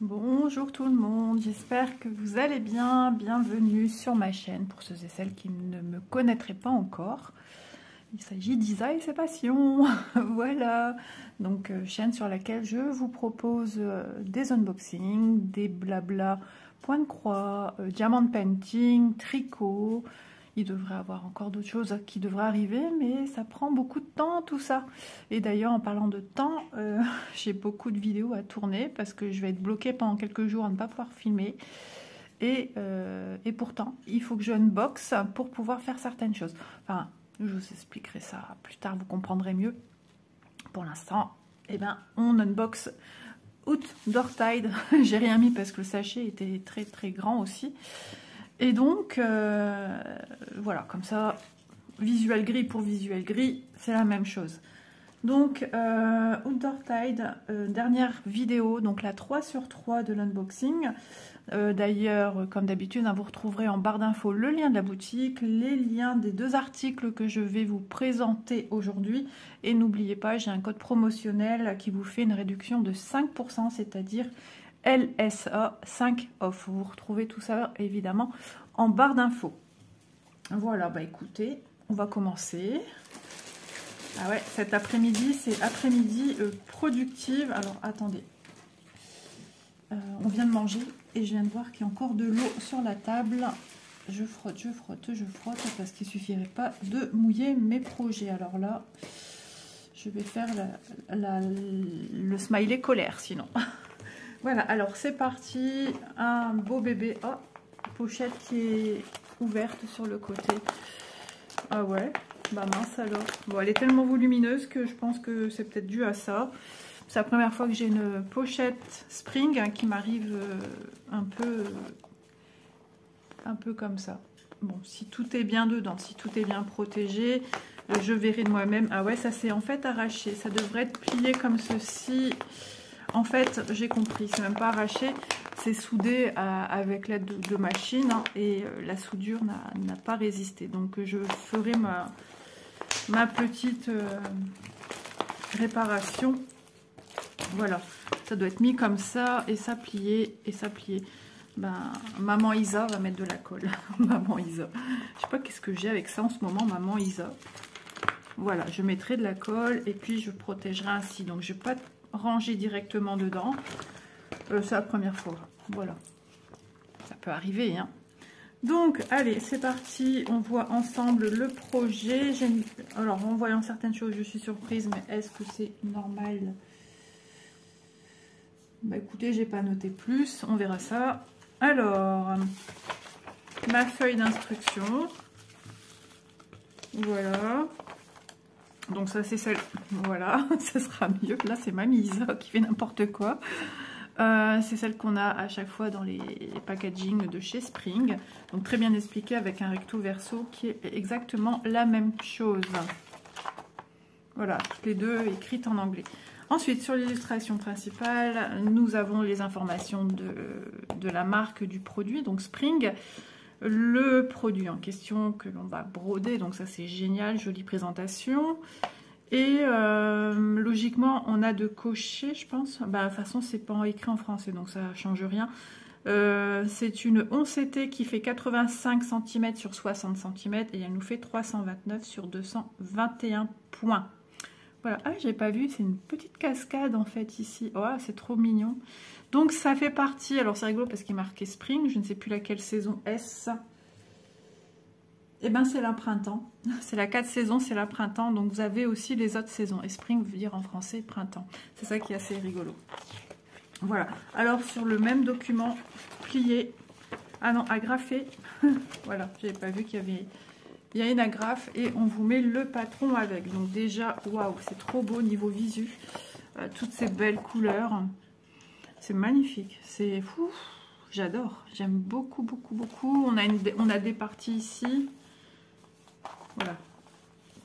Bonjour tout le monde, j'espère que vous allez bien. Bienvenue sur ma chaîne pour ceux et celles qui ne me connaîtraient pas encore. Il s'agit d'Isa et ses passions. Voilà, donc chaîne sur laquelle je vous propose des unboxings, des blabla point de croix, diamant painting, tricot. Il devrait y avoir encore d'autres choses qui devraient arriver, mais ça prend beaucoup de temps tout ça. Et d'ailleurs, en parlant de temps, j'ai beaucoup de vidéos à tourner parce que je vais être bloquée pendant quelques jours à ne pas pouvoir filmer. Et pourtant, il faut que je unbox pour pouvoir faire certaines choses. Enfin, je vous expliquerai ça plus tard, vous comprendrez mieux. Pour l'instant, eh ben, on unbox Outdoor Tide. J'ai rien mis parce que le sachet était très très grand aussi. Et donc, voilà, comme ça, visuel gris pour visuel gris, c'est la même chose. Donc, Outdoor Tide, dernière vidéo, donc la 3 sur 3 de l'unboxing. D'ailleurs, comme d'habitude, vous retrouverez en barre d'infos le lien de la boutique, les liens des deux articles que je vais vous présenter aujourd'hui. Et n'oubliez pas, j'ai un code promotionnel qui vous fait une réduction de 5%, c'est-à-dire LSA 5 off. Vous retrouvez tout ça évidemment en barre d'infos. Voilà, bah écoutez, on va commencer. Ah ouais, cet après-midi, c'est après-midi productive. Alors attendez, on vient de manger et je viens de voir qu'il y a encore de l'eau sur la table. Je frotte, je frotte, je frotte parce qu'il ne suffirait pas de mouiller mes projets. Alors là, je vais faire le smiley colère sinon. Voilà, alors c'est parti, un beau bébé. Oh, pochette qui est ouverte sur le côté. Ah ouais, bah mince alors. Bon, elle est tellement volumineuse que je pense que c'est peut-être dû à ça. C'est la première fois que j'ai une pochette Spring qui m'arrive un peu comme ça. Bon, si tout est bien dedans, si tout est bien protégé, je verrai de moi-même. Ah ouais, ça s'est en fait arraché. Ça devrait être plié comme ceci. En fait, j'ai compris, c'est même pas arraché, c'est soudé avec l'aide de machine hein, et la soudure n'a pas résisté. Donc je ferai ma petite réparation. Voilà, ça doit être mis comme ça et ça plié et ça plié. Ben, maman Isa va mettre de la colle. Maman Isa. Je sais pas qu'est-ce que j'ai avec ça en ce moment, maman Isa. Voilà, je mettrai de la colle et puis je protégerai ainsi. Donc je vais pas ranger directement dedans. C'est la première fois. Voilà. Ça peut arriver. Hein. Donc, allez, c'est parti. On voit ensemble le projet. Alors, en voyant certaines choses, je suis surprise. Mais est-ce que c'est normal? Bah écoutez, j'ai pas noté plus. On verra ça. Alors, ma feuille d'instruction. Voilà. Donc ça c'est celle, voilà, ça sera mieux. Là c'est Mamie Isa qui fait n'importe quoi. C'est celle qu'on a à chaque fois dans les packaging de chez Spring. Donc très bien expliqué avec un recto verso qui est exactement la même chose. Voilà, toutes les deux écrites en anglais. Ensuite sur l'illustration principale, nous avons les informations de la marque du produit, donc Spring. Le produit en question que l'on va broder, donc ça c'est génial, jolie présentation. Et logiquement on a de cocher, je pense. Bah, de toute façon c'est pas écrit en français donc ça change rien. C'est une 11CT qui fait 85 cm sur 60 cm et elle nous fait 329 sur 221 points. Voilà, ah j'ai pas vu, c'est une petite cascade en fait ici. Oh c'est trop mignon. Donc ça fait partie, alors c'est rigolo parce qu'il est marqué Spring, je ne sais plus laquelle saison est-ce. Et ben c'est la printemps, c'est la 4 saisons, c'est la printemps, donc vous avez aussi les autres saisons. Et Spring veut dire en français printemps, c'est ça qui est assez rigolo. Voilà, alors sur le même document, plié, ah non, agrafé, voilà, j'avais pas vu qu'il y avait... Il y a une agrafe et on vous met le patron avec. Donc déjà, waouh, c'est trop beau niveau visu. Toutes ces belles couleurs. C'est magnifique. C'est fou. J'adore. J'aime beaucoup, beaucoup, beaucoup. On a des parties ici. Voilà.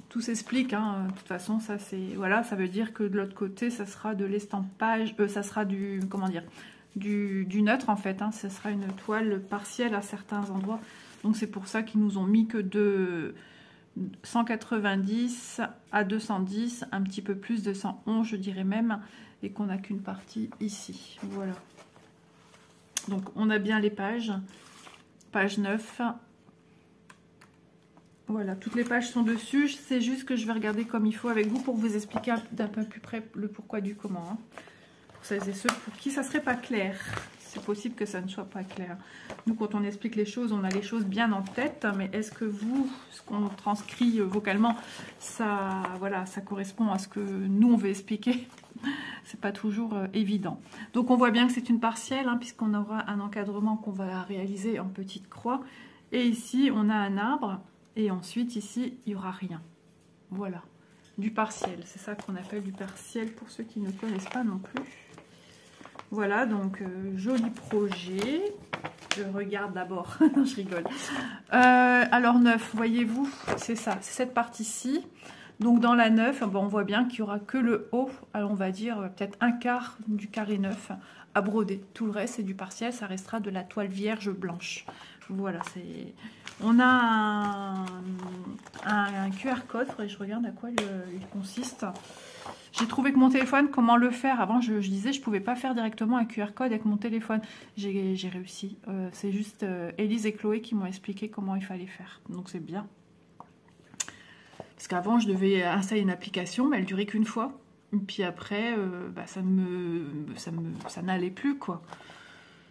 Tout s'explique. Hein. De toute façon, ça c'est... Voilà, ça veut dire que de l'autre côté, ça sera de l'estampage. Ça sera du... Comment dire, du neutre en fait. Hein. Ça sera une toile partielle à certains endroits. Donc c'est pour ça qu'ils nous ont mis que de 190 à 210, un petit peu plus de 111 je dirais même, et qu'on n'a qu'une partie ici. Voilà. Donc on a bien les pages. Page 9. Voilà, toutes les pages sont dessus. C'est juste que je vais regarder comme il faut avec vous pour vous expliquer d'un peu plus près le pourquoi du comment. Hein. Pour celles et ceux pour qui ça serait pas clair. C'est possible que ça ne soit pas clair. Nous, quand on explique les choses, on a les choses bien en tête. Mais est-ce que vous, ce qu'on transcrit vocalement, ça, voilà, ça correspond à ce que nous, on veut expliquer? C'est pas toujours évident. Donc, on voit bien que c'est une partielle, hein, puisqu'on aura un encadrement qu'on va réaliser en petite croix. Et ici, on a un arbre. Et ensuite, ici, il n'y aura rien. Voilà, du partiel. C'est ça qu'on appelle du partiel pour ceux qui ne connaissent pas non plus. Voilà, donc joli projet. Je regarde d'abord. Non, je rigole. Alors 9, voyez-vous, c'est ça, c'est cette partie-ci. Donc dans la 9, bon, on voit bien qu'il n'y aura que le haut, alors on va dire peut-être un quart du carré 9 à broder. Tout le reste, c'est du partiel, ça restera de la toile vierge blanche. Voilà, c'est... On a un QR code, je regarde à quoi il consiste. J'ai trouvé que mon téléphone, comment le faire? Avant, je disais, je ne pouvais pas faire directement un QR code avec mon téléphone. J'ai réussi. C'est juste Élise et Chloé qui m'ont expliqué comment il fallait faire. Donc, c'est bien. Parce qu'avant, je devais installer une application, mais elle durait qu'une fois. Et puis après, bah, ça n'allait plus, quoi.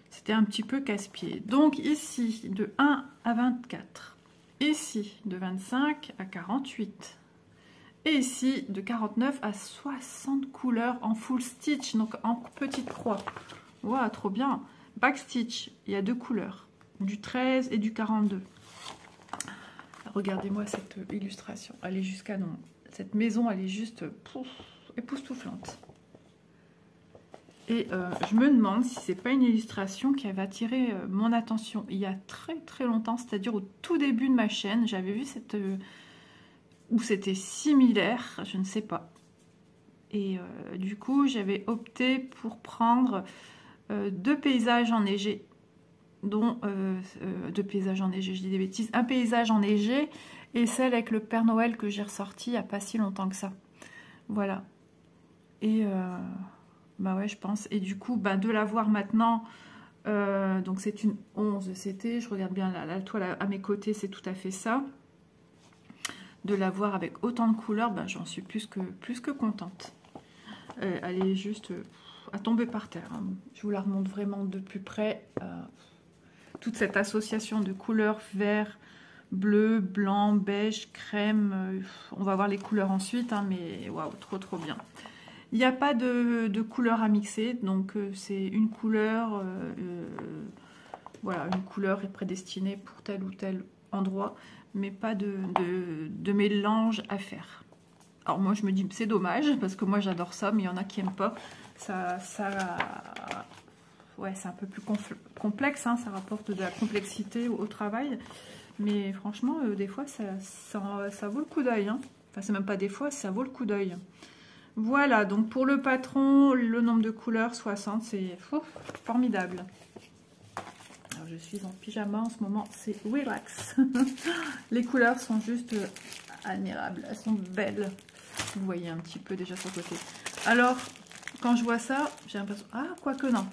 C'était un petit peu casse-pied. Donc, ici, de 1 à 24. Ici, de 25 à 48. Et ici, de 49 à 60 couleurs en full stitch, donc en petite croix. Waouh, trop bien. Backstitch, il y a 2 couleurs, du 13 et du 42. Regardez-moi cette illustration, elle est jusqu'à non. Cette maison, elle est juste époustouflante. Et je me demande si c'est pas une illustration qui avait attiré mon attention il y a très longtemps, c'est-à-dire au tout début de ma chaîne. J'avais vu cette... où c'était similaire, je ne sais pas. Et du coup, j'avais opté pour prendre 2 paysages enneigés, dont 2 paysages enneigés, je dis des bêtises, un paysage enneigé et celle avec le Père Noël que j'ai ressorti il n'y a pas si longtemps que ça. Voilà. Et bah ouais, je pense. Et du coup, bah, de la voir maintenant, donc c'est une 11 CT, je regarde bien la toile à mes côtés, c'est tout à fait ça. De la voir avec autant de couleurs, ben, j'en suis plus que contente. Elle est juste à tomber par terre. Hein. Je vous la remonte vraiment de plus près. Toute cette association de couleurs vert, bleu, blanc, beige, crème. On va voir les couleurs ensuite, hein, mais waouh, trop bien. Il n'y a pas de couleur à mixer, donc c'est une couleur. Voilà, une couleur est prédestinée pour tel ou tel endroit, mais pas de mélange à faire. Alors moi je me dis c'est dommage parce que moi j'adore ça, mais il y en a qui n'aiment pas. Ouais, c'est un peu plus complexe, hein, ça rapporte de la complexité au travail, mais franchement des fois ça vaut le coup d'œil. Hein. Enfin c'est même pas des fois, ça vaut le coup d'œil. Voilà, donc pour le patron, le nombre de couleurs 60, c'est formidable. Je suis en pyjama en ce moment, c'est relax. Les couleurs sont juste admirables, elles sont belles. Vous voyez un petit peu déjà sur le côté. Alors, quand je vois ça, j'ai l'impression... Ah, quoique non.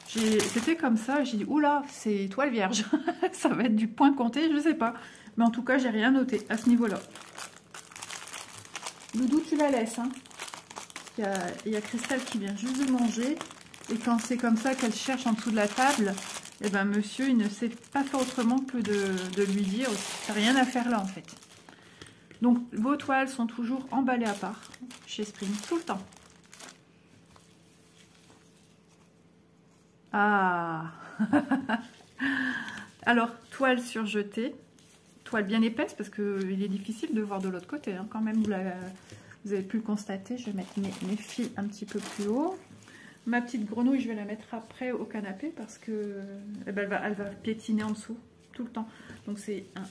C'était comme ça, j'ai dit, oula, c'est toile vierge. Ça va être du point compté, je sais pas. Mais en tout cas, j'ai rien noté à ce niveau-là. Doudou, tu la laisses. Hein. Il y a Christelle qui vient juste de manger. Et quand c'est comme ça qu'elle cherche en dessous de la table... Eh ben monsieur, il ne sait pas faire autrement que de lui dire, t'as rien à faire là en fait. Donc vos toiles sont toujours emballées à part chez Spring, tout le temps. Ah. Alors, toile surjetée, toile bien épaisse parce qu'il est difficile de voir de l'autre côté. Hein, quand même, vous avez pu le constater, je vais mettre mes fils un petit peu plus haut. Ma petite grenouille, je vais la mettre après au canapé parce que eh ben, elle va piétiner en dessous tout le temps. Donc c'est un.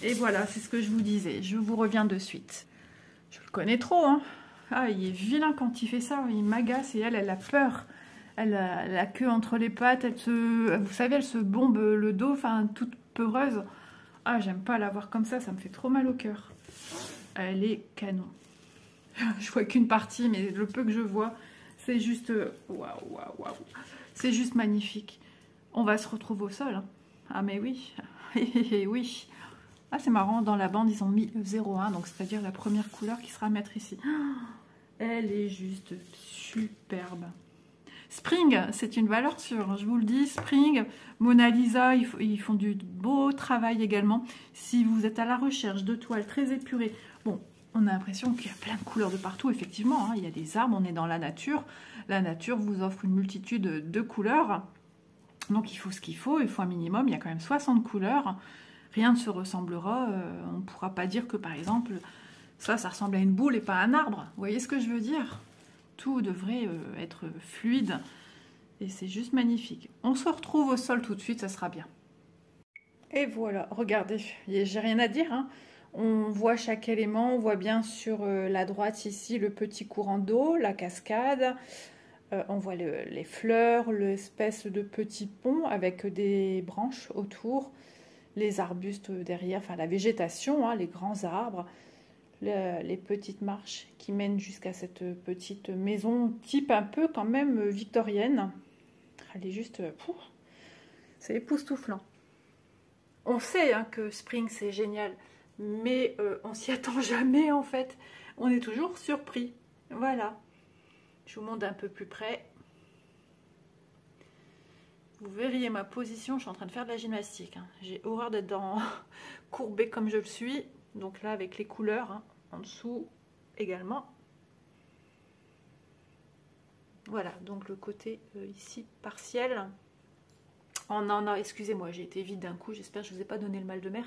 Et voilà, c'est ce que je vous disais. Je vous reviens de suite. Je le connais trop, hein. Ah, il est vilain quand il fait ça. Il m'agace et elle a peur. Elle a la queue entre les pattes. Vous savez, elle se bombe le dos, enfin toute peureuse. Ah, j'aime pas la voir comme ça me fait trop mal au cœur. Elle est canon. Je vois qu'une partie, mais le peu que je vois... C'est juste waouh. C'est juste magnifique. On va se retrouver au sol. Hein. Ah mais oui, oui. Ah c'est marrant, dans la bande ils ont mis 01, donc c'est-à-dire la première couleur qui sera à mettre ici. Elle est juste superbe. Spring, c'est une valeur sûre, je vous le dis. Spring, Mona Lisa, ils font du beau travail également. Si vous êtes à la recherche de toiles très épurées, bon, on a l'impression qu'il y a plein de couleurs de partout, effectivement. Hein, il y a des arbres, on est dans la nature. La nature vous offre une multitude de couleurs. Donc il faut ce qu'il faut un minimum. Il y a quand même 60 couleurs. Rien ne se ressemblera. On ne pourra pas dire que, par exemple, ça ressemble à une boule et pas à un arbre. Vous voyez ce que je veux dire ? Tout devrait être fluide et c'est juste magnifique. On se retrouve au sol tout de suite, ça sera bien. Et voilà, regardez, j'ai rien à dire. Hein. On voit chaque élément, on voit bien sur la droite ici le petit courant d'eau, la cascade. On voit les fleurs, l'espèce de petit pont avec des branches autour, les arbustes derrière, enfin la végétation, hein, les grands arbres. Les petites marches qui mènent jusqu'à cette petite maison type un peu quand même victorienne. Elle est juste... c'est époustouflant. On sait hein, que Spring c'est génial, mais on s'y attend jamais en fait. On est toujours surpris. Voilà. Je vous montre un peu plus près. Vous verriez ma position, je suis en train de faire de la gymnastique. Hein. J'ai horreur d'être courbée comme je le suis. Donc là avec les couleurs... Hein. En dessous également. Voilà, donc le côté ici partiel. On en a, excusez-moi, j'ai été vite d'un coup, j'espère que je ne vous ai pas donné le mal de mer.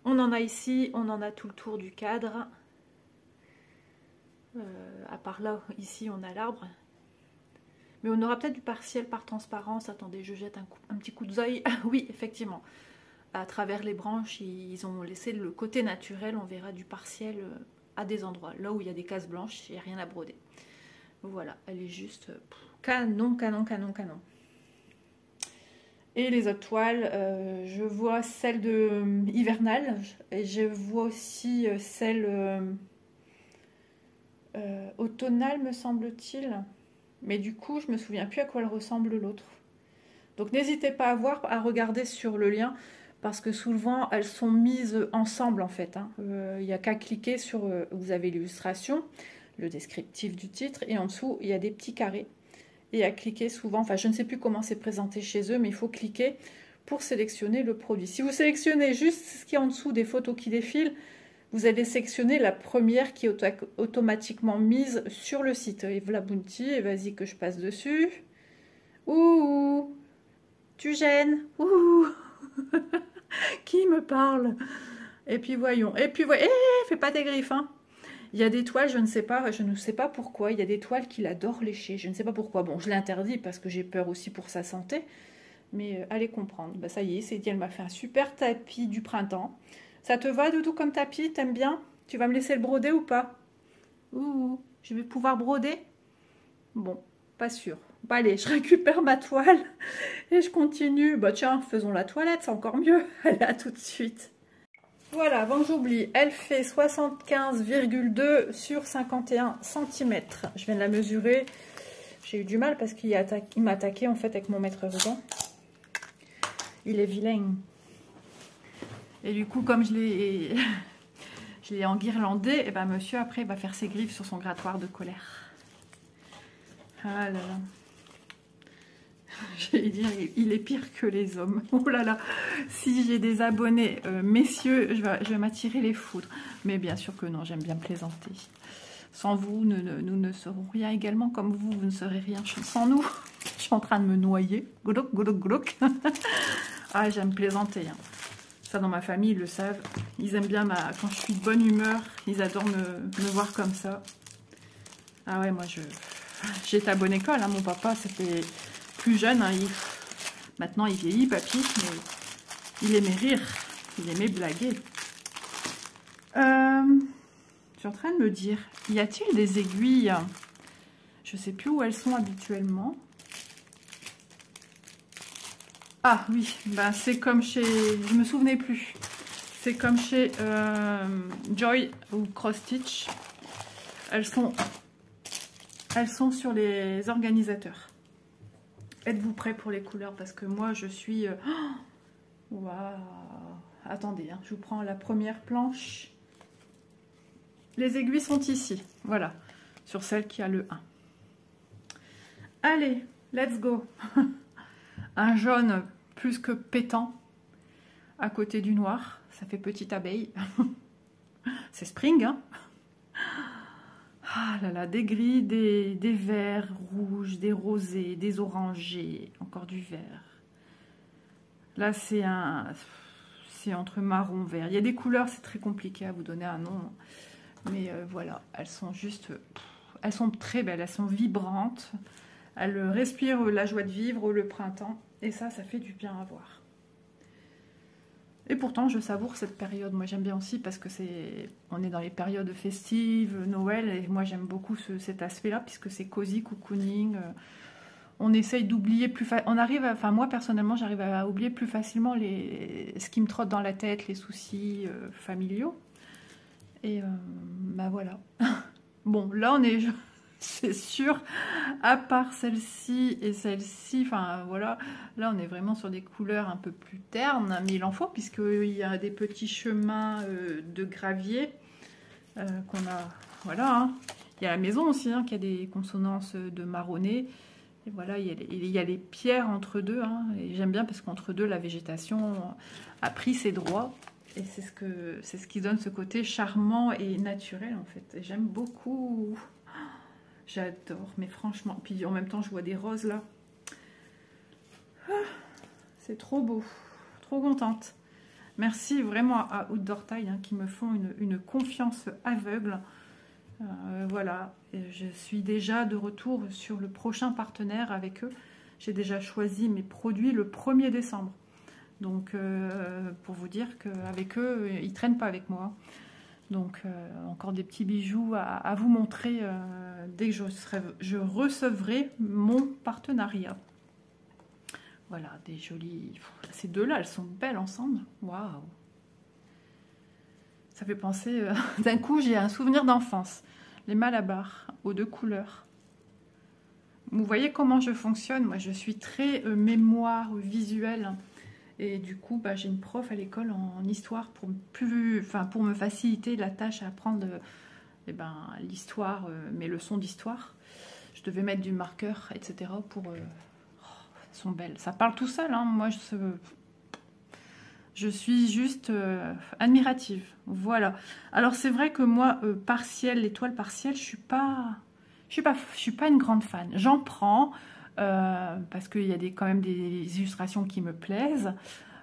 On en a ici, on en a tout le tour du cadre. À part là, ici, on a l'arbre. Mais on aura peut-être du partiel par transparence. Attendez, je jette un petit coup d'œil. Oui, effectivement. À travers les branches, ils ont laissé le côté naturel. On verra du partiel à des endroits. Là où il y a des cases blanches, il n'y a rien à broder. Voilà, elle est juste canon, canon, canon, canon. Et les autres toiles, je vois celle de hivernale. Et je vois aussi celle automnale, me semble-t-il. Mais du coup, je me souviens plus à quoi elle ressemble l'autre. Donc n'hésitez pas à regarder sur le lien. Parce que souvent, elles sont mises ensemble, en fait. Hein. Il n'y a qu'à cliquer sur... vous avez l'illustration, le descriptif du titre, et en dessous, il y a des petits carrés. Et à cliquer souvent... Enfin, je ne sais plus comment c'est présenté chez eux, mais il faut cliquer pour sélectionner le produit. Si vous sélectionnez juste ce qui est en dessous des photos qui défilent, vous allez sélectionner la première qui est automatiquement mise sur le site. Et voilà Bounty, et vas-y que je passe dessus. Ouh, tu gênes. Ouh. Qui me parle? Et puis voyons. Et puis voyons. Fais pas tes griffes. Hein. Il y a des toiles, je ne sais pas pourquoi. Il y a des toiles qu'il adore lécher. Je ne sais pas pourquoi. Bon, je l'interdis parce que j'ai peur aussi pour sa santé. Mais allez comprendre. Bah, ça y est, c'est dit, elle m'a fait un super tapis du printemps. Ça te va, Doudou, comme tapis? T'aimes bien? Tu vas me laisser le broder ou pas? Ouh, je vais pouvoir broder? Bon, pas sûr. Bah allez, je récupère ma toile et je continue. Bah tiens, faisons la toilette, c'est encore mieux. Allez, à tout de suite. Voilà, avant que j'oublie, elle fait 75,2 sur 51 cm. Je viens de la mesurer. J'ai eu du mal parce qu'il m'a attaqué en fait avec mon mètre ruban. Il est vilain. Et du coup, comme je l'ai enguirlandé, et ben monsieur après va faire ses griffes sur son grattoir de colère. Ah là là. J'allais dire, il est pire que les hommes. Oh là là, si j'ai des abonnés, messieurs, je vais m'attirer les foudres. Mais bien sûr que non, j'aime bien plaisanter. Sans vous, nous ne serons rien également, comme vous ne serez rien sans nous. Je suis en train de me noyer. Glouc, glouc, glouc. Ah, j'aime plaisanter. Hein. Ça, dans ma famille, ils le savent. Ils aiment bien quand je suis de bonne humeur. Ils adorent me voir comme ça. Ah ouais, moi, j'étais à bonne école. Hein. Mon papa, c'était... plus jeune, hein, maintenant il vieillit, papy, mais il aimait rire, il aimait blaguer. Je suis en train de me dire, y a-t-il des aiguilles? Je sais plus où elles sont habituellement. Ah oui, ben c'est comme chez, je me souvenais plus. C'est comme chez Joy ou Cross Stitch. Elles sont sur les organisateurs. êtes-vous prêts pour les couleurs? Parce que moi, je suis... Waouh! Attendez, hein, je vous prends la première planche. Les aiguilles sont ici, voilà, sur celle qui a le 1. Allez, let's go! Un jaune plus que pétant à côté du noir, ça fait petite abeille. C'est spring, hein? Ah là là, des gris, des verts rouges, des rosés, des orangés, encore du vert. Là, c'est entre marron vert. Il y a des couleurs, c'est très compliqué à vous donner un nom. Mais voilà, elles sont juste... elles sont très belles, elles sont vibrantes. Elles respirent la joie de vivre, le printemps. Et ça fait du bien à voir. Et pourtant, je savoure cette période. Moi, j'aime bien aussi parce que on est dans les périodes festives, Noël. Et moi, j'aime beaucoup cet aspect-là puisque c'est cosy, cocooning. On essaye d'oublier plus facilement. Enfin, moi, personnellement, j'arrive à oublier plus facilement ce qui me trotte dans la tête, les soucis familiaux. Et bah voilà. Bon, là on est, c'est sûr, à part celle-ci et celle-ci, enfin voilà, là on est vraiment sur des couleurs un peu plus ternes, mais il en faut puisqu'il y a des petits chemins de gravier qu'on a, voilà. Hein. Il y a la maison aussi qui a des consonances de marronné. Et voilà, il y a les pierres entre deux. Hein, et j'aime bien parce qu'entre deux, la végétation a pris ses droits. Et c'est ce qui donne ce côté charmant et naturel en fait. J'aime beaucoup. J'adore, mais franchement. Puis en même temps, je vois des roses là. C'est trop beau. Trop contente. Merci vraiment à Outdoor Tile qui me font une confiance aveugle. Voilà, et je suis déjà de retour sur le prochain partenaire avec eux. J'ai déjà choisi mes produits le 1er décembre. Donc, pour vous dire qu'avec eux, ils ne traînent pas avec moi. Donc, encore des petits bijoux à vous montrer dès que je recevrai mon partenariat. Voilà, des jolies... Ces deux-là, elles sont belles ensemble. Waouh! Ça fait penser... D'un coup, j'ai un souvenir d'enfance. Les Malabar, aux 2 couleurs. Vous voyez comment je fonctionne? Moi, je suis très mémoire visuelle. Et du coup, bah, j'ai une prof à l'école en histoire pour me faciliter la tâche à apprendre l'histoire, mes leçons d'histoire. Je devais mettre du marqueur, etc. pour... elles sont belles. Ça parle tout seul. Hein. Moi, je suis juste admirative. Voilà. Alors, c'est vrai que moi, l'étoile partielle, je suis pas une grande fan. J'en prends... parce qu'il y a quand même des illustrations qui me plaisent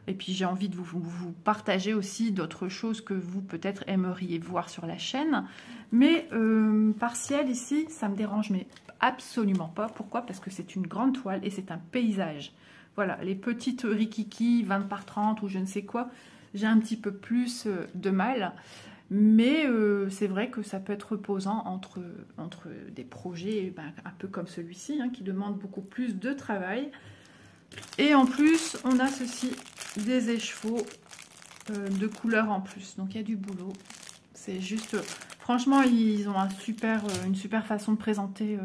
et puis j'ai envie de vous partager aussi d'autres choses que vous peut-être aimeriez voir sur la chaîne, mais partiel ici ça me dérange mais absolument pas. Pourquoi? Parce que c'est une grande toile et c'est un paysage. Voilà, les petites rikiki 20 par 30 ou je ne sais quoi, j'ai un petit peu plus de mal. Mais c'est vrai que ça peut être reposant entre des projets un peu comme celui-ci, qui demande beaucoup plus de travail. Et en plus, on a ceci, des écheveaux de couleurs en plus. Donc il y a du boulot. C'est juste... franchement, ils ont une super façon de présenter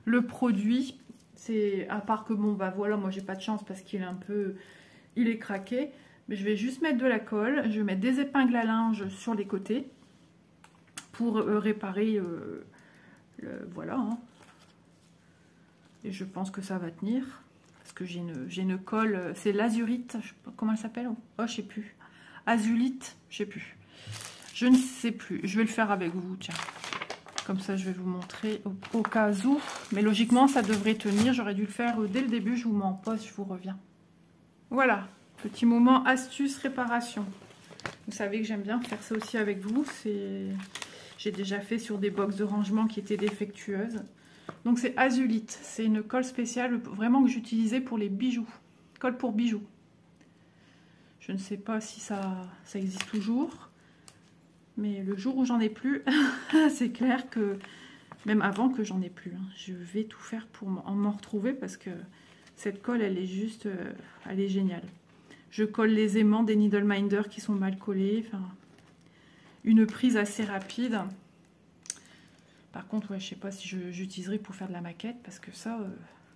le produit. C'est à part que, bon, bah voilà, moi j'ai pas de chance parce qu'il est il est craqué. Mais je vais juste mettre de la colle, je vais mettre des épingles à linge sur les côtés pour réparer voilà. Hein. Et je pense que ça va tenir parce que j'ai une colle, c'est l'azurite, je sais pas comment elle s'appelle. Oh, je sais plus. Azulite, je sais plus. Je ne sais plus. Je vais le faire avec vous, tiens. Comme ça, je vais vous montrer au cas où. Mais logiquement, ça devrait tenir. J'aurais dû le faire dès le début. Je vous mets en pause, je vous reviens. Voilà. Petit moment astuce réparation. Vous savez que j'aime bien faire ça aussi avec vous. J'ai déjà fait sur des box de rangement qui étaient défectueuses. Donc c'est Azulite. C'est une colle spéciale vraiment que j'utilisais pour les bijoux. Colle pour bijoux. Je ne sais pas si ça existe toujours. Mais le jour où j'en ai plus, c'est clair que... Même avant que j'en ai plus. Je vais tout faire pour m'en retrouver parce que cette colle, elle est juste... elle est géniale. Je colle les aimants des Needle Minder qui sont mal collés. Enfin, une prise assez rapide. Par contre, ouais, je ne sais pas si j'utiliserai pour faire de la maquette. Parce que ça,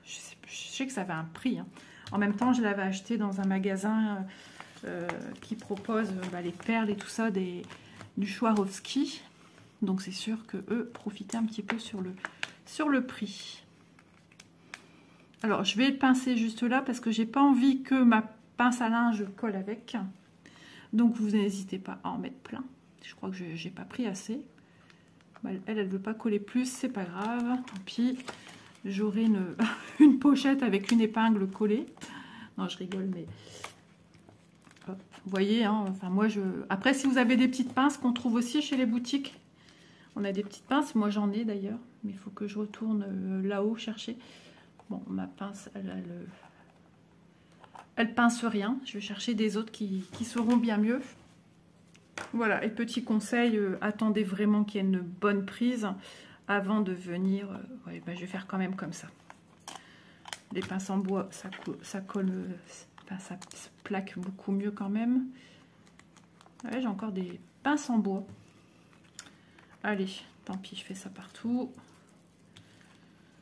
je sais que ça avait un prix. Hein. En même temps, je l'avais acheté dans un magasin qui propose les perles et tout ça du Swarovski. Donc c'est sûr que eux profitaient un petit peu sur le prix. Alors je vais le pincer juste là parce que j'ai pas envie que ma pince à linge colle avec. Donc vous n'hésitez pas à en mettre plein. Je crois que j'ai pas pris assez. Elle veut pas coller plus, c'est pas grave. Tant pis. J'aurai une pochette avec une épingle collée. Non, je rigole, mais hop, vous voyez, hein, enfin moi après, si vous avez des petites pinces qu'on trouve aussi chez les boutiques, on a des petites pinces. Moi, j'en ai d'ailleurs, mais il faut que je retourne là-haut chercher. Bon, ma pince, elle pince rien. Je vais chercher des autres qui seront bien mieux. Voilà, et petit conseil, attendez vraiment qu'il y ait une bonne prise avant de venir. Ouais, je vais faire quand même comme ça. Les pinces en bois, ça colle, ça se plaque beaucoup mieux quand même. Ouais, j'ai encore des pinces en bois. Allez, tant pis, je fais ça partout.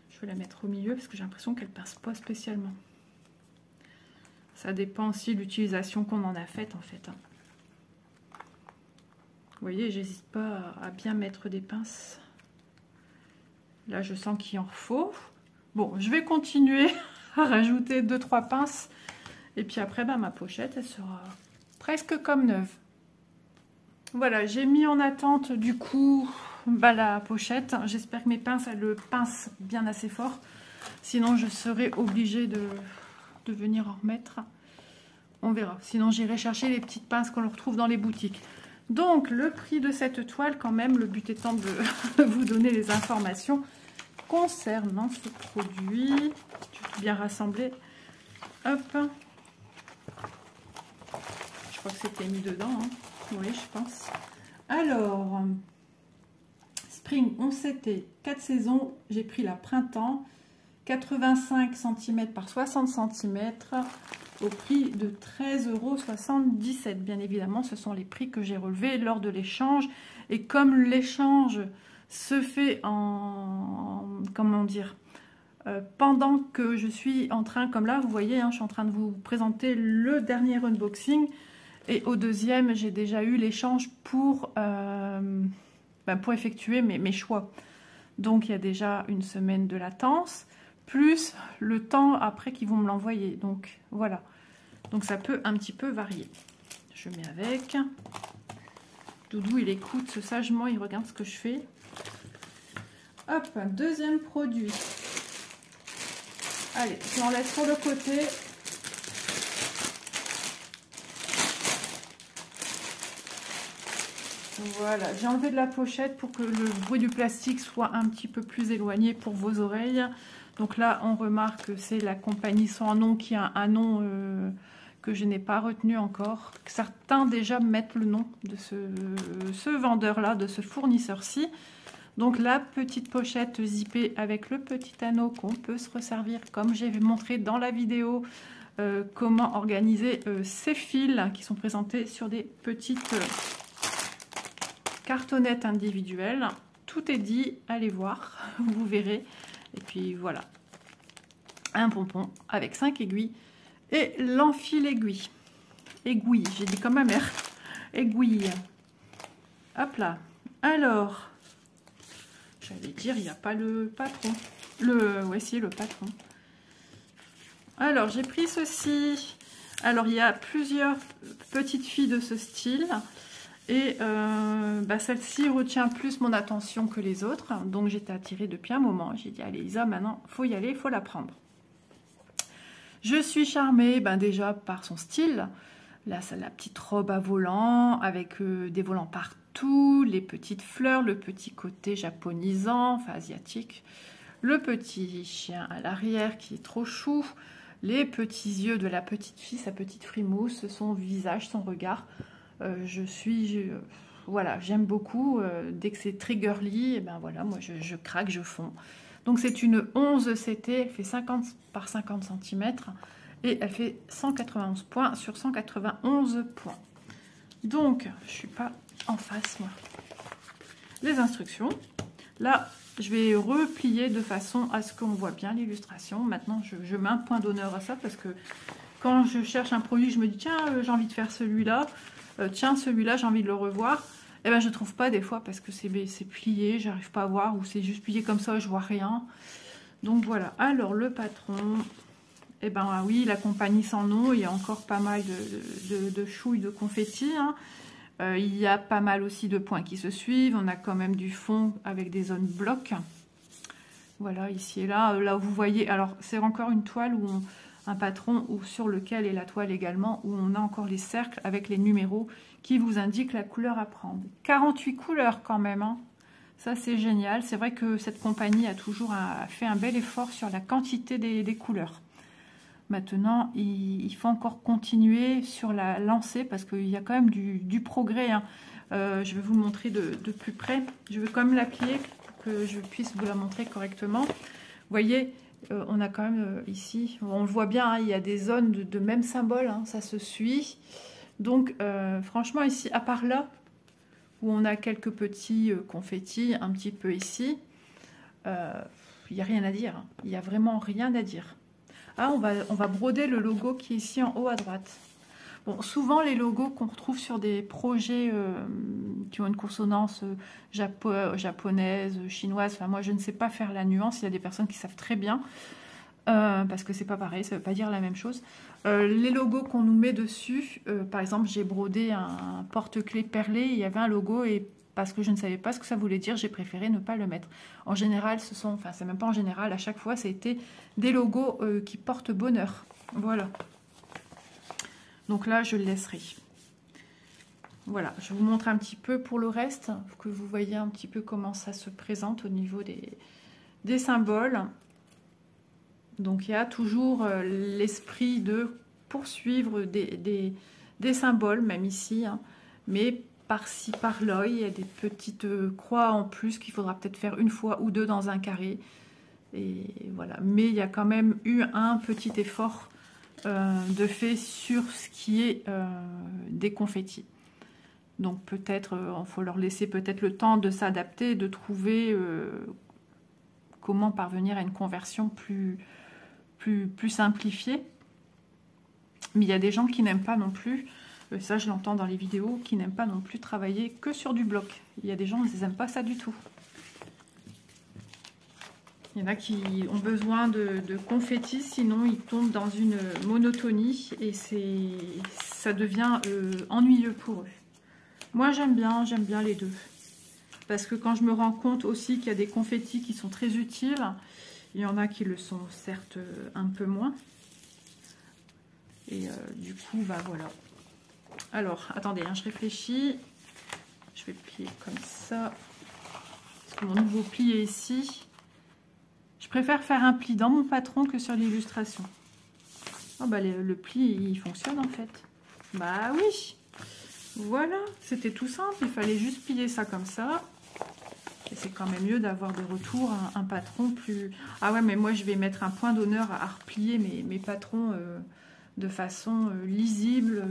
Je vais la mettre au milieu parce que j'ai l'impression qu'elle pince pas spécialement. Ça dépend aussi de l'utilisation qu'on en a faite en fait. Hein. Vous voyez, j'hésite pas à bien mettre des pinces. Là, je sens qu'il en faut. Bon, je vais continuer à rajouter 2-3 pinces. Et puis après, ma pochette, elle sera presque comme neuve. Voilà, j'ai mis en attente du coup la pochette. J'espère que mes pinces, elles le pincent bien assez fort. Sinon, je serai obligée de venir en remettre. On verra. Sinon, j'irai chercher les petites pinces qu'on retrouve dans les boutiques. Donc, le prix de cette toile, quand même, le but étant de vous donner les informations concernant ce produit. Je vais tout bien rassembler. Hop. Je crois que c'était mis dedans. Hein. Oui, je pense. Alors, Spring 11CT, 4 saisons. J'ai pris la printemps. 85 cm par 60 cm au prix de 13,77 €. Bien évidemment, ce sont les prix que j'ai relevés lors de l'échange. Et comme l'échange se fait comment dire, pendant que je suis en train, comme là, vous voyez, hein, je suis en train de vous présenter le dernier unboxing. Et au deuxième, j'ai déjà eu l'échange pour effectuer mes choix. Donc, il y a déjà une semaine de latence, plus le temps après qu'ils vont me l'envoyer. Donc, voilà. Donc, ça peut un petit peu varier. Je mets avec. Doudou, il écoute sagement, il regarde ce que je fais. Hop, deuxième produit. Allez, je l'enlève sur le côté. Voilà, j'ai enlevé de la pochette pour que le bruit du plastique soit un petit peu plus éloigné pour vos oreilles. Donc là, on remarque que c'est la compagnie sans nom qui a un nom que je n'ai pas retenu encore. Certains déjà mettent le nom de ce vendeur-là, de ce fournisseur-ci. Donc la petite pochette zippée avec le petit anneau qu'on peut se resservir, comme j'ai montré dans la vidéo, comment organiser ces fils qui sont présentés sur des petites cartonnettes individuelles. Tout est dit, allez voir, vous verrez. Et puis voilà, un pompon avec 5 aiguilles et l'enfil aiguille. Aiguille, j'ai dit comme ma mère. Aiguille. Hop là. Alors, j'allais dire, il n'y a pas le patron. Ouais, si, le patron. Alors, j'ai pris ceci. Alors, il y a plusieurs petites filles de ce style. Et celle-ci retient plus mon attention que les autres. Donc, j'étais attirée depuis un moment. J'ai dit, allez, Isa, maintenant, il faut y aller, il faut la prendre. Je suis charmée déjà par son style. Là, c'est la petite robe à volants avec des volants partout, les petites fleurs, le petit côté japonisant, enfin asiatique, le petit chien à l'arrière qui est trop chou, les petits yeux de la petite fille, sa petite frimousse, son visage, son regard. Voilà, j'aime beaucoup. Dès que c'est très girly, et voilà, moi je craque, je fonds. Donc c'est une 11 CT, elle fait 50 par 50 cm et elle fait 191 points sur 191 points. Donc je suis pas en face moi. Les instructions. Là, je vais replier de façon à ce qu'on voit bien l'illustration. Maintenant, je mets un point d'honneur à ça parce que quand je cherche un produit, je me dis tiens, j'ai envie de faire celui-là. Tiens, celui-là, j'ai envie de le revoir. Et ben, je ne trouve pas des fois parce que c'est plié, j'arrive pas à voir, ou c'est juste plié comme ça, je vois rien. Donc voilà. Alors, le patron, eh ben oui, la compagnie sans nom, il y a encore pas mal de chouilles de confettis. Hein. Il y a pas mal aussi de points qui se suivent. On a quand même du fond avec des zones blocs. Voilà, ici et là. Là, vous voyez, alors c'est encore une toile où un patron ou sur lequel est la toile également, où on a encore les cercles avec les numéros qui vous indiquent la couleur à prendre. 48 couleurs quand même, hein. Ça c'est génial. C'est vrai que cette compagnie a toujours fait un bel effort sur la quantité des couleurs. Maintenant, il faut encore continuer sur la lancée parce qu'il y a quand même du progrès. Hein. Je vais vous le montrer de plus près. Je vais quand même la plier pour que je puisse vous la montrer correctement. Vous voyez, on a quand même ici, on le voit bien, hein, il y a des zones de même symbole, hein, ça se suit. Donc, franchement, ici, à part là, où on a quelques petits confettis, un petit peu ici, il n'y a rien à dire. Hein. Il n'y a vraiment rien à dire. Ah, on va broder le logo qui est ici en haut à droite. Bon, souvent, les logos qu'on retrouve sur des projets qui ont une consonance japonaise, chinoise, enfin, moi, je ne sais pas faire la nuance. Il y a des personnes qui savent très bien, parce que c'est pas pareil, ça ne veut pas dire la même chose. Les logos qu'on nous met dessus, par exemple, j'ai brodé un porte-clés perlé, il y avait un logo et parce que je ne savais pas ce que ça voulait dire, j'ai préféré ne pas le mettre. En général, enfin, c'est même pas en général, à chaque fois, ça a été des logos qui portent bonheur. Voilà. Donc là, je le laisserai. Voilà, je vous montre un petit peu pour le reste, pour que vous voyez un petit peu comment ça se présente au niveau des symboles. Donc il y a toujours l'esprit de poursuivre des symboles, même ici, hein, mais par-ci, par-là, il y a des petites croix en plus qu'il faudra peut-être faire une fois ou deux dans un carré. Et voilà. Mais il y a quand même eu un petit effort de fait sur ce qui est des confettis. Donc peut-être, il faut leur laisser peut-être le temps de s'adapter, de trouver comment parvenir à une conversion plus simplifiée. Mais il y a des gens qui n'aiment pas non plus, ça je l'entends dans les vidéos, qui n'aiment pas non plus travailler que sur du bloc. Il y a des gens qui n'aiment pas ça du tout. Il y en a qui ont besoin de confettis, sinon ils tombent dans une monotonie et ça devient ennuyeux pour eux. Moi j'aime bien les deux. Parce que quand je me rends compte aussi qu'il y a des confettis qui sont très utiles, il y en a qui le sont certes un peu moins. Et du coup, bah voilà. Alors, attendez, hein, je réfléchis. Je vais plier comme ça. Parce que mon nouveau pli est ici. Je préfère faire un pli dans mon patron que sur l'illustration. Oh bah le pli, il fonctionne en fait. Bah oui. Voilà, c'était tout simple. Il fallait juste plier ça comme ça. Et c'est quand même mieux d'avoir de retour un patron plus... Ah ouais, mais moi, je vais mettre un point d'honneur à replier mes patrons de façon lisible.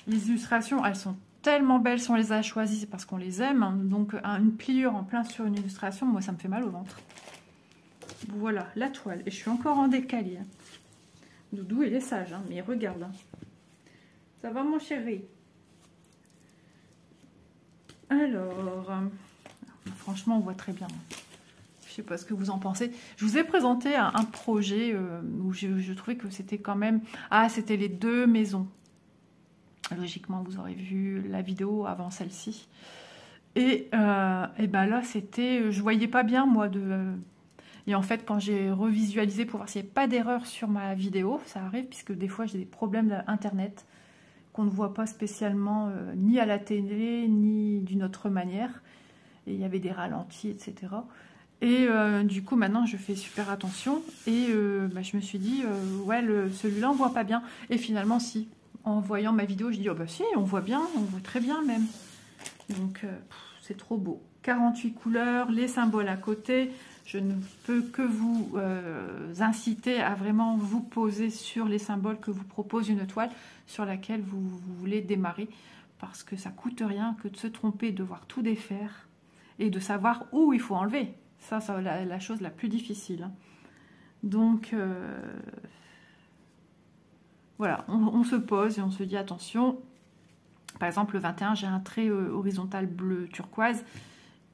Les illustrations, elles sont tellement belles si on les a choisies, c'est parce qu'on les aime. Hein. Donc, une pliure en plein sur une illustration, moi, ça me fait mal au ventre. Voilà, la toile. Et je suis encore en décalé. Hein. Doudou, il est sage, hein, mais regarde. Hein. Ça va, mon chéri? Alors... franchement, on voit très bien. Je ne sais pas ce que vous en pensez. Je vous ai présenté un projet où je trouvais que c'était quand même... Ah, c'était les deux maisons. Logiquement, vous aurez vu la vidéo avant celle-ci. Et ben là, c'était... Je ne voyais pas bien, moi, Et en fait, quand j'ai revisualisé pour voir s'il n'y avait pas d'erreur sur ma vidéo, ça arrive, puisque des fois, j'ai des problèmes d'Internet qu'on ne voit pas spécialement ni à la télé, ni d'une autre manière. Et il y avait des ralentis, etc. Et du coup, maintenant, je fais super attention. Et bah, je me suis dit, ouais, celui-là, on voit pas bien. Et finalement, si. En voyant ma vidéo, je dis, oh bah si, on voit bien, on voit très bien même. Donc, c'est trop beau. 48 couleurs, les symboles à côté. Je ne peux que vous inciter à vraiment vous poser sur les symboles que vous propose une toile sur laquelle vous voulez démarrer. Parce que ça coûte rien que de se tromper, de devoir tout défaire. et de savoir où il faut enlever. Ça c'est la chose la plus difficile. Donc, voilà, on se pose et on se dit attention. Par exemple, le 21, j'ai un trait horizontal bleu turquoise.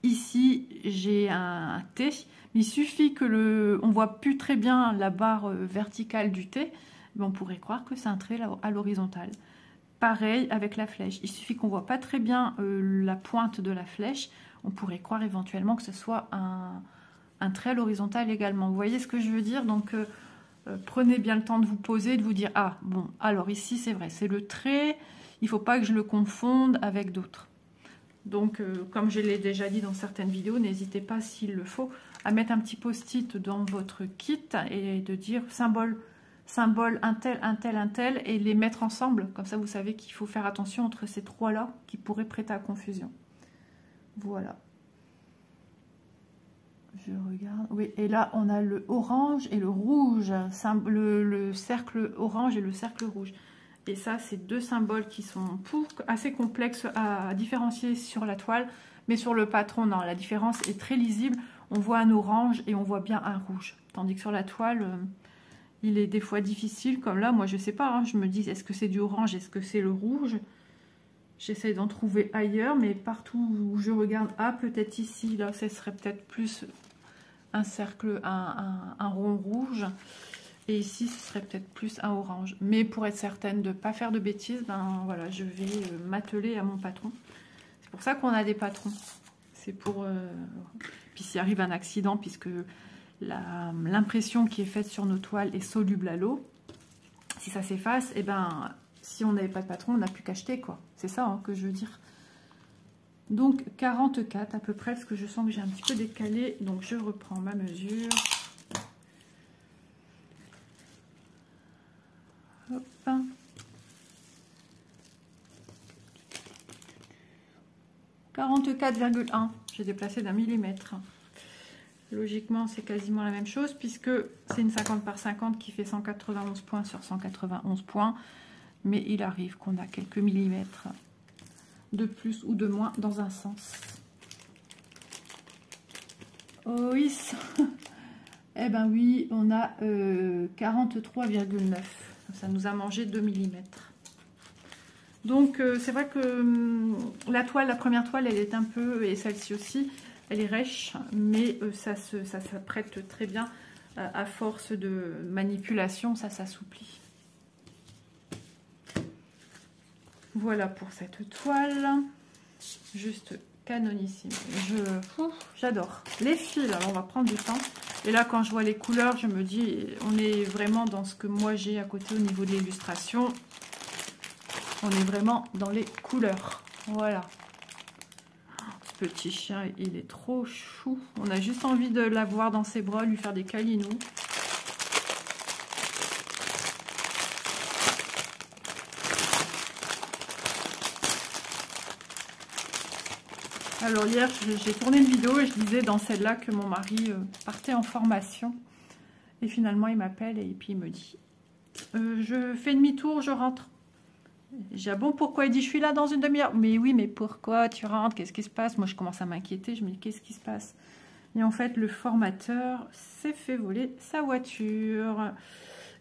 Ici, j'ai un T. Il suffit que on voit plus très bien la barre verticale du T. Mais on pourrait croire que c'est un trait à l'horizontale. Pareil avec la flèche. Il suffit qu'on voit pas très bien la pointe de la flèche. On pourrait croire éventuellement que ce soit un trait à l'horizontale également. Vous voyez ce que je veux dire? Donc, prenez bien le temps de vous poser, de vous dire, ah, bon, alors ici, c'est vrai, c'est le trait. Il ne faut pas que je le confonde avec d'autres. Donc, comme je l'ai déjà dit dans certaines vidéos, n'hésitez pas, s'il le faut, à mettre un petit post-it dans votre kit et de dire symbole, un tel, et les mettre ensemble. Comme ça, vous savez qu'il faut faire attention entre ces trois-là qui pourraient prêter à confusion. Voilà. Je regarde. Oui, et là, on a le orange et le rouge. Le cercle orange et le cercle rouge. Et ça, c'est deux symboles qui sont assez complexes à différencier sur la toile. Mais sur le patron, non, la différence est très lisible. On voit un orange et on voit bien un rouge. Tandis que sur la toile, il est des fois difficile. Comme là, moi, je ne sais pas. Hein, je me dis, est-ce que c'est du orange? Est-ce que c'est le rouge? J'essaie d'en trouver ailleurs. Mais partout où je regarde, ah, peut-être ici, là, ce serait peut-être plus un cercle, un rond rouge. Et ici, ce serait peut-être plus un orange. Mais pour être certaine de ne pas faire de bêtises, ben voilà, je vais m'atteler à mon patron. C'est pour ça qu'on a des patrons. C'est pour... Puis s'il arrive un accident, puisque l'impression qui est faite sur nos toiles est soluble à l'eau, si ça s'efface, et ben si on n'avait pas de patron, on n'a plus qu'à acheter, quoi. C'est ça hein, que je veux dire. Donc 44 à peu près, parce que je sens que j'ai un petit peu décalé. Donc je reprends ma mesure. Hop. 44,1. J'ai déplacé d'1 millimètre. Logiquement, c'est quasiment la même chose puisque c'est une 50 par 50 qui fait 191 points sur 191 points. Mais il arrive qu'on a quelques millimètres de plus ou de moins dans un sens. Oh oui. Eh ben oui, on a 43,9. Ça nous a mangé 2 mm. Donc c'est vrai que la toile, la première toile, elle est un peu, et celle-ci aussi, elle est rêche, mais ça s'apprête très bien. À force de manipulation, ça s'assouplit. Voilà pour cette toile. Juste canonissime. J'adore. Les fils, alors on va prendre du temps. Et là, quand je vois les couleurs, je me dis, on est vraiment dans ce que moi j'ai à côté au niveau de l'illustration. On est vraiment dans les couleurs. Voilà. Ce petit chien, il est trop chou. On a juste envie de l'avoir dans ses bras, lui faire des câlinous. Alors hier, j'ai tourné une vidéo et je disais dans celle-là que mon mari partait en formation. Et finalement, il m'appelle et puis il me dit, je fais demi-tour, je rentre. J'ai bon, pourquoi? Il dit, je suis là dans une demi-heure. Mais oui, mais pourquoi tu rentres? Qu'est-ce qui se passe? Moi, je commence à m'inquiéter. Je me dis, qu'est-ce qui se passe? Et en fait, le formateur s'est fait voler sa voiture.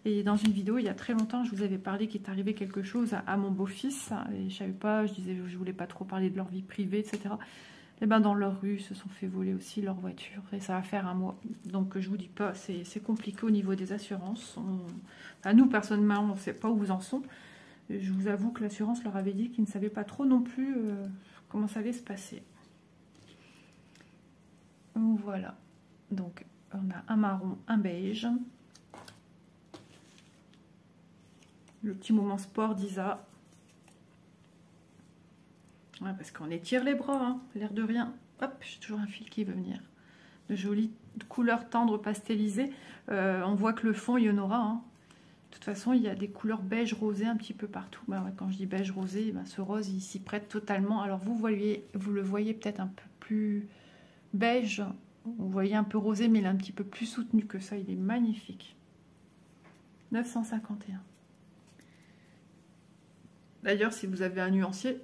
Et dans une vidéo, il y a très longtemps, je vous avais parlé qu'il est arrivé quelque chose à mon beau-fils. Et je savais pas, je disais, je voulais pas trop parler de leur vie privée, etc. Et ben dans leur rue, ils se sont fait voler aussi leur voiture. Et ça va faire un mois. Donc, je vous dis pas, c'est compliqué au niveau des assurances. Enfin, nous, personnellement, on ne sait pas où ils en sont. Je vous avoue que l'assurance leur avait dit qu'ils ne savaient pas trop non plus comment ça allait se passer. Voilà. Donc, on a un marron, un beige. Le petit moment sport d'Isa. Ouais, parce qu'on étire les bras, hein, l'air de rien. Hop, j'ai toujours un fil qui veut venir. De jolies couleurs tendres pastelisées. On voit que le fond, il y en aura, hein. De toute façon, il y a des couleurs beige rosé un petit peu partout. Ben ouais, quand je dis beige rosé, ben ce rose, il s'y prête totalement. Alors vous le voyez peut-être un peu plus beige. Vous voyez un peu rosé, mais il est un petit peu plus soutenu que ça. Il est magnifique. 951. D'ailleurs, si vous avez un nuancier,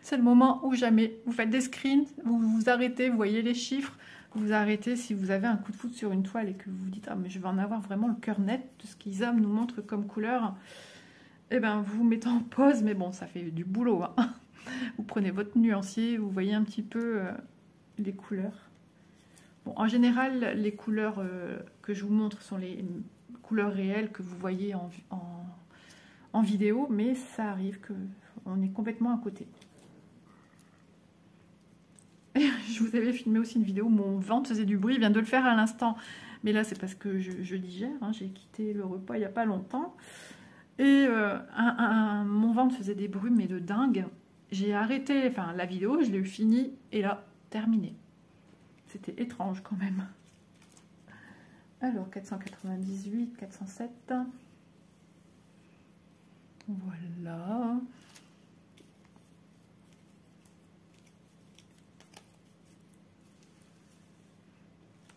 C'est le moment où jamais. Vous faites des screens, vous vous arrêtez, vous voyez les chiffres, vous arrêtez si vous avez un coup de foudre sur une toile et que vous vous dites « Ah, mais je vais en avoir vraiment le cœur net de ce qu'Isam nous montre comme couleur. » Eh bien, vous vous mettez en pause, mais bon, ça fait du boulot. Hein. Vous prenez votre nuancier, vous voyez un petit peu les couleurs. Bon, en général, les couleurs que je vous montre sont les couleurs réelles que vous voyez en vidéo, mais ça arrive qu'on est complètement à côté. Je vous avais filmé aussi une vidéo où mon ventre faisait du bruit, je viens de le faire à l'instant. Mais là, c'est parce que je digère, hein, j'ai quitté le repas il n'y a pas longtemps. Et mon ventre faisait des bruits, mais de dingue. J'ai arrêté la vidéo, je l'ai eu fini, et là, terminé. C'était étrange quand même. Alors, 498, 407. Voilà.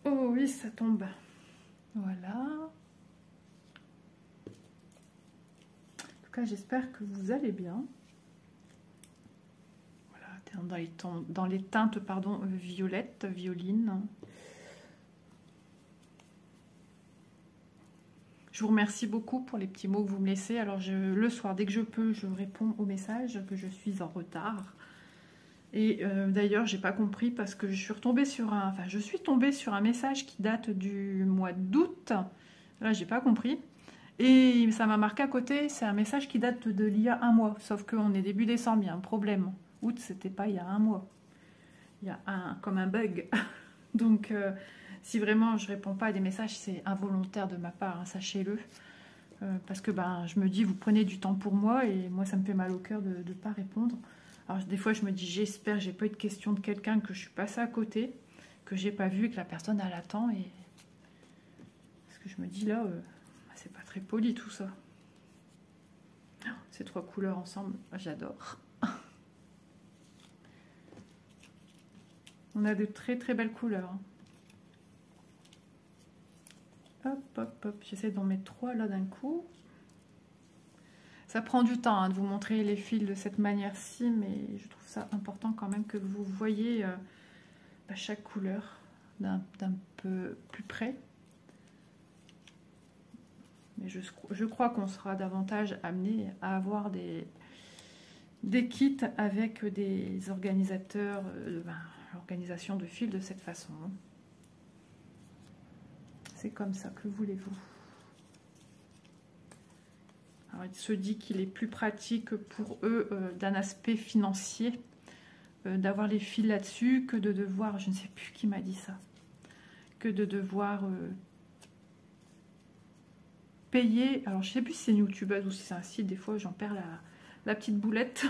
Oh oui, ça tombe. Voilà. En tout cas, j'espère que vous allez bien. Voilà, dans les teintes, pardon, violettes, violines. Je vous remercie beaucoup pour les petits mots que vous me laissez. Alors, le soir, dès que je peux, je réponds aux messages que je suis en retard. Et d'ailleurs, j'ai pas compris parce que je suis tombée sur un message qui date du mois d'août. Là, j'ai pas compris. Et ça m'a marqué à côté, c'est un message qui date de l'il y a un mois. Sauf qu'on est début décembre, il y a un problème. Août, c'était pas il y a un mois. Il y a comme un bug. Donc, si vraiment je réponds pas à des messages, c'est involontaire de ma part, hein, sachez-le. Parce que je me dis, vous prenez du temps pour moi et moi, ça me fait mal au cœur de ne pas répondre. Alors, des fois, je me dis, j'espère, j'ai pas eu de question de quelqu'un que je suis passée à côté, que j'ai pas vu et que la personne, elle attend. Parce que je me dis, là, c'est pas très poli tout ça. Ces trois couleurs ensemble, j'adore. On a de très très belles couleurs. Hop, hop, hop. J'essaie d'en mettre 3 là d'un coup. Ça prend du temps hein, de vous montrer les fils de cette manière-ci, mais je trouve ça important quand même que vous voyez chaque couleur d'un peu plus près. Mais je crois qu'on sera davantage amené à avoir des kits avec des organisateurs, l'organisation de fils de cette façon. C'est comme ça, que voulez-vous? Alors, il se dit qu'il est plus pratique pour eux d'un aspect financier d'avoir les fils là-dessus que de devoir, je ne sais plus qui m'a dit ça, que de devoir payer. Alors, je ne sais plus si c'est une youtubeuse ou si c'est un site, des fois j'en perds la petite boulette.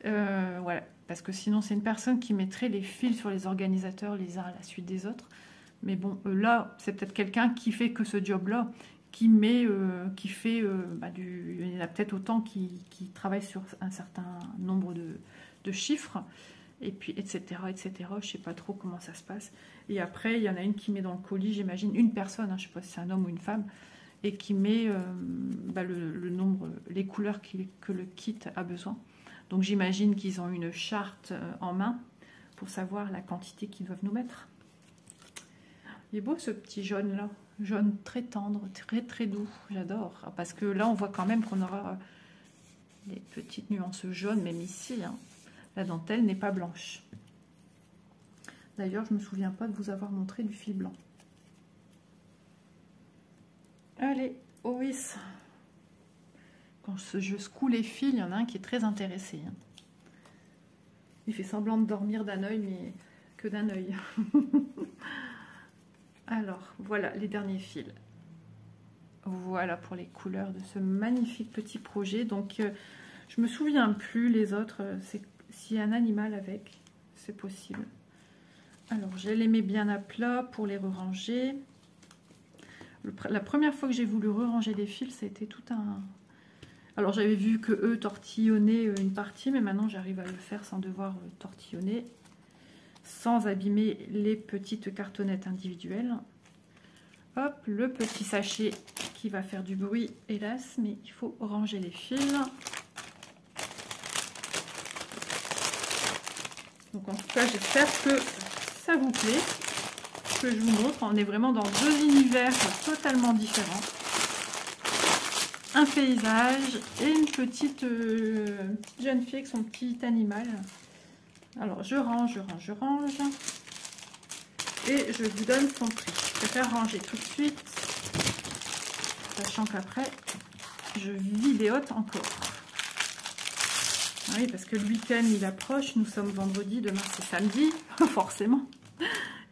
Voilà, parce que sinon c'est une personne qui mettrait les fils sur les organisateurs les uns à la suite des autres. Mais bon, là, c'est peut-être quelqu'un qui fait que ce job-là, qui fait il y en a peut-être autant qui travaillent sur un certain nombre de chiffres, et puis etc. Je ne sais pas trop comment ça se passe. Et après, il y en a une qui met dans le colis, j'imagine, une personne, hein, je ne sais pas si c'est un homme ou une femme, et qui met le nombre, les couleurs que le kit a besoin. Donc j'imagine qu'ils ont une charte en main pour savoir la quantité qu'ils doivent nous mettre. Il est beau ce petit jaune là, jaune très tendre, très très doux, j'adore. Parce que là on voit quand même qu'on aura des petites nuances jaunes, même ici, hein. La dentelle n'est pas blanche. D'ailleurs je ne me souviens pas de vous avoir montré du fil blanc. Allez, Oris. Quand je secoue les fils, il y en a un qui est très intéressé. Hein. Il fait semblant de dormir d'un œil, mais que d'un œil. Alors, voilà les derniers fils. Voilà pour les couleurs de ce magnifique petit projet. Donc, je me souviens plus les autres. S'il y a un animal avec, c'est possible. Alors, je les mets bien à plat pour les ranger. La première fois que j'ai voulu ranger des fils, ça a été tout un... Alors, j'avais vu que eux tortillonnaient une partie, mais maintenant, j'arrive à le faire sans devoir tortillonner, sans abîmer les petites cartonnettes individuelles. Hop, le petit sachet qui va faire du bruit, hélas, mais il faut ranger les fils. Donc en tout cas, j'espère que ça vous plaît. Ce que je vous montre, on est vraiment dans deux univers totalement différents. Un paysage et une petite jeune fille avec son petit animal. Alors je range. Et je vous donne son prix. Je préfère ranger tout de suite, sachant qu'après, je vidéote encore. Oui, parce que le week-end, il approche. Nous sommes vendredi, demain c'est samedi, forcément.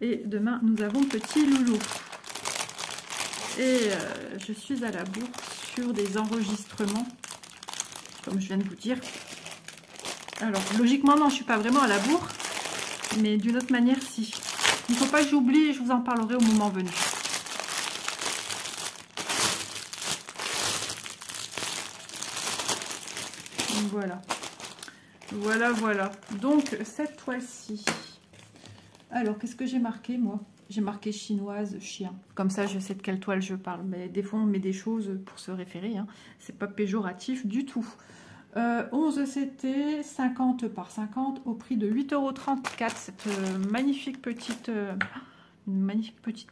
Et demain, nous avons petit loulou. Et je suis à la bourre sur des enregistrements, comme je viens de vous dire. Alors, logiquement, non, je ne suis pas vraiment à la bourre, mais d'une autre manière, si. Il ne faut pas que j'oublie et je vous en parlerai au moment venu. Voilà. Voilà. Donc, cette toile-ci. Alors, qu'est-ce que j'ai marqué, moi? J'ai marqué chinoise, chien. Comme ça, je sais de quelle toile je parle. Mais des fois, on met des choses pour se référer. Hein. C'est pas péjoratif du tout. 11 CT, 50 par 50, au prix de 8,34 €. Cette magnifique petite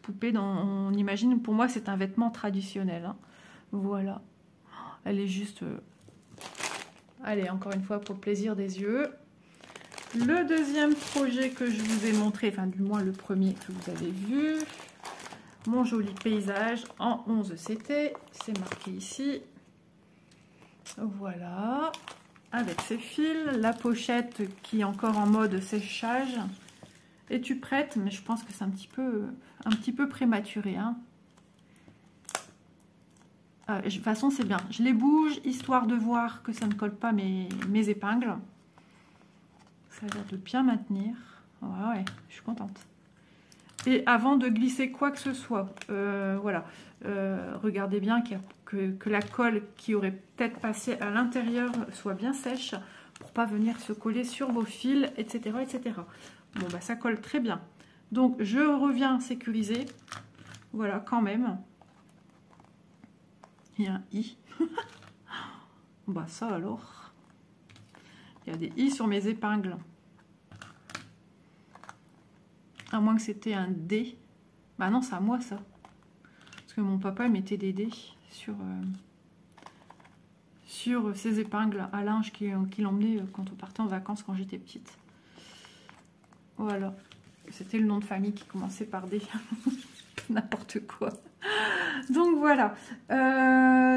poupée dont on imagine, pour moi, c'est un vêtement traditionnel. Hein. Voilà. Elle est juste... Allez, encore une fois, pour le plaisir des yeux. Le deuxième projet que je vous ai montré, enfin du moins le premier que vous avez vu, mon joli paysage en 11 CT, c'est marqué ici. Voilà, avec ses fils, la pochette qui est encore en mode séchage. Es-tu prête? Mais je pense que c'est un petit peu prématuré. Hein. De toute façon, c'est bien. Je les bouge, histoire de voir que ça ne colle pas mes épingles. Ça a l'air de bien maintenir. Ouais, je suis contente. Et avant de glisser quoi que ce soit, voilà, regardez bien que la colle qui aurait peut-être passé à l'intérieur soit bien sèche pour pas venir se coller sur vos fils, etc. etc. Bon, bah ça colle très bien. Donc, je reviens sécuriser. Voilà, quand même. Il y a un i. Bah ça alors. Il y a des i sur mes épingles. À moins que c'était un D. Bah non, c'est à moi ça. Parce que mon papa mettait des dés sur ses épingles à linge qu'il emmenait quand on partait en vacances quand j'étais petite. Voilà. C'était le nom de famille qui commençait par D. N'importe quoi. Donc voilà.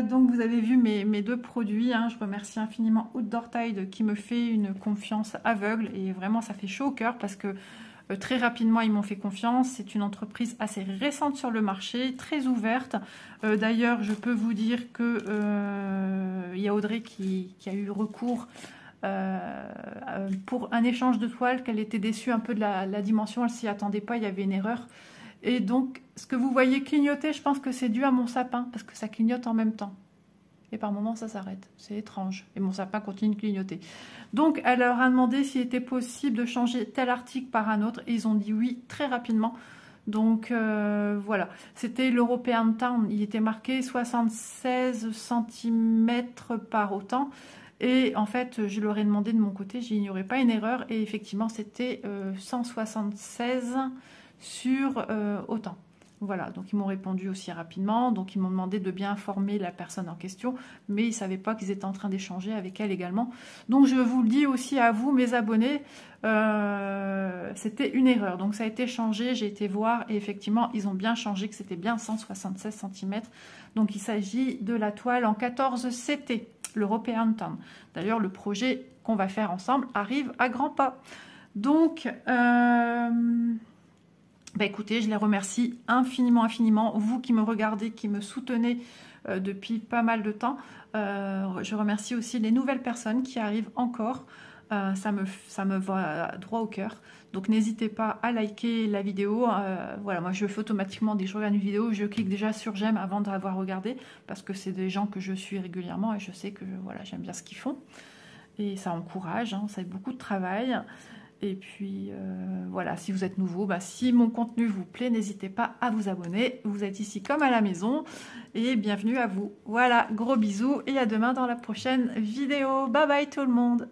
Donc vous avez vu mes deux produits. Hein. Je remercie infiniment Outdoor Tide qui me fait une confiance aveugle. Et vraiment, ça fait chaud au cœur parce que très rapidement, ils m'ont fait confiance. C'est une entreprise assez récente sur le marché, très ouverte. D'ailleurs, je peux vous dire que y a Audrey qui a eu recours pour un échange de toiles, qu'elle était déçue un peu de la dimension. Elle s'y attendait pas, il y avait une erreur. Et donc, ce que vous voyez clignoter, je pense que c'est dû à mon sapin, parce que ça clignote en même temps. Et par moments, ça s'arrête. C'est étrange. Et mon sapin continue de clignoter. Donc, elle leur a demandé s'il était possible de changer tel article par un autre. Et ils ont dit oui, très rapidement. Donc, voilà. C'était l'European Town. Il était marqué 76 cm par autant. Et en fait, je leur ai demandé de mon côté, il n'y aurait pas une erreur. Et effectivement, c'était 176 sur autant. Voilà, donc ils m'ont répondu aussi rapidement, donc ils m'ont demandé de bien informer la personne en question, mais ils ne savaient pas qu'ils étaient en train d'échanger avec elle également. Donc je vous le dis aussi à vous, mes abonnés, c'était une erreur, donc ça a été changé, j'ai été voir, et effectivement, ils ont bien changé, que c'était bien 176 cm. Donc il s'agit de la toile en 14 CT, l'European Town. D'ailleurs, le projet qu'on va faire ensemble arrive à grands pas. Donc... bah écoutez, je les remercie infiniment, vous qui me regardez, qui me soutenez depuis pas mal de temps. Je remercie aussi les nouvelles personnes qui arrivent encore. Ça me va droit au cœur. Donc n'hésitez pas à liker la vidéo. Voilà, moi je fais automatiquement, dès que je regarde une vidéo, je clique déjà sur j'aime avant d'avoir regardé, parce que c'est des gens que je suis régulièrement et je sais que voilà, j'aime bien ce qu'ils font. Et ça encourage, hein, ça fait beaucoup de travail. Et puis voilà, si vous êtes nouveau, bah, si mon contenu vous plaît, n'hésitez pas à vous abonner. Vous êtes ici comme à la maison et bienvenue à vous. Voilà, gros bisous et à demain dans la prochaine vidéo. Bye bye tout le monde.